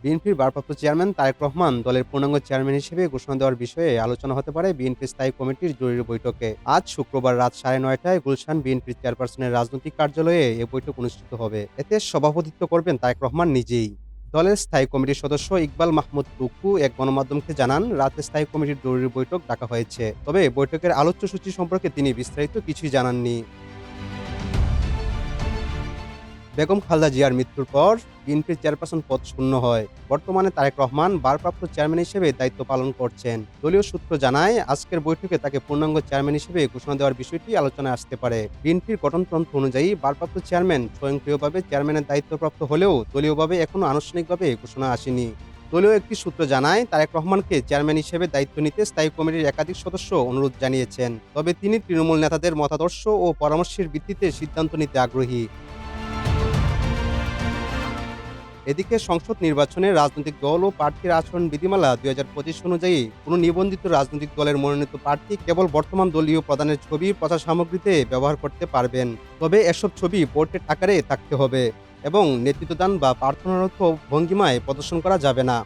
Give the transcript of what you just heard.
বিএনপির ভারপ্রাপ্ত চেয়ারম্যান তারেক রহমান দলের পূর্ণাঙ্গ চেয়ারম্যান হিসেবে ঘোষণা দেওয়ার বিষয়ে আলোচনা হতে পারে বিএনপি স্থায়ী কমিটির জরুরি বৈঠকে। আজ শুক্রবার রাত 9:30টায় গুলশান বিএনপির চেয়ারপারসনের রাজনৈতিক কার্যালয়ে এ বৈঠক অনুষ্ঠিত হবে। এতে সভাপতিত্ব করবেন তারেক রহমান নিজেই। দলের স্থায়ী কমিটির সদস্য ইকবাল মাহমুদ টুকু এক গণমাধ্যমকে জানান, রাতে স্থায়ী কমিটির জরুরি বৈঠক ডাকা হয়েছে, তবে বৈঠকের আলোচ্য সূচি সম্পর্কে তিনি বিস্তারিত কিছুই জানাননি। বেগম খালেদা জিয়ার মৃত্যুর পর বিএনপির চেয়ারপারসন পদ শূন্য হয়। বর্তমানে তারেক রহমান ভারপ্রাপ্ত চেয়ারম্যান হিসেবে দায়িত্ব পালন করছেন। দলীয় সূত্র জানায়, আজকের বৈঠকে তাকে পূর্ণাঙ্গ চেয়ারম্যান হিসেবে ঘোষণা দেওয়ার বিষয়টি আলোচনায় আসতে পারে। বিএনপির গঠনতন্ত্র অনুযায়ী ভারপ্রাপ্ত চেয়ারম্যান স্বয়ংক্রিয়ভাবে চেয়ারম্যানের দায়িত্বপ্রাপ্ত হলেও দলীয়ভাবে এখনও আনুষ্ঠানিকভাবে ঘোষণা আসেনি। দলীয় একটি সূত্র জানায়, তারেক রহমানকে চেয়ারম্যান হিসেবে দায়িত্ব নিতে স্থায়ী কমিটির একাধিক সদস্য অনুরোধ জানিয়েছেন, তবে তিনি তৃণমূল নেতাদের মতাদর্শ ও পরামর্শের ভিত্তিতে সিদ্ধান্ত নিতে আগ্রহী। এদিকে সংসদ নির্বাচনে রাজনৈতিক দল ও প্রার্থীর আচরণ বিধিমালা ২০২৫ অনুযায়ী কোনো নিবন্ধিত রাজনৈতিক দলের মনোনীত প্রার্থী কেবল বর্তমান দলীয় প্রধানের ছবি প্রচার সামগ্রীতে ব্যবহার করতে পারবেন। তবে এসব ছবি পোর্ট্রেট আকারে থাকতে হবে এবং নেতৃত্বদান বা প্রার্থনারত ভঙ্গিমায় প্রদর্শন করা যাবে না।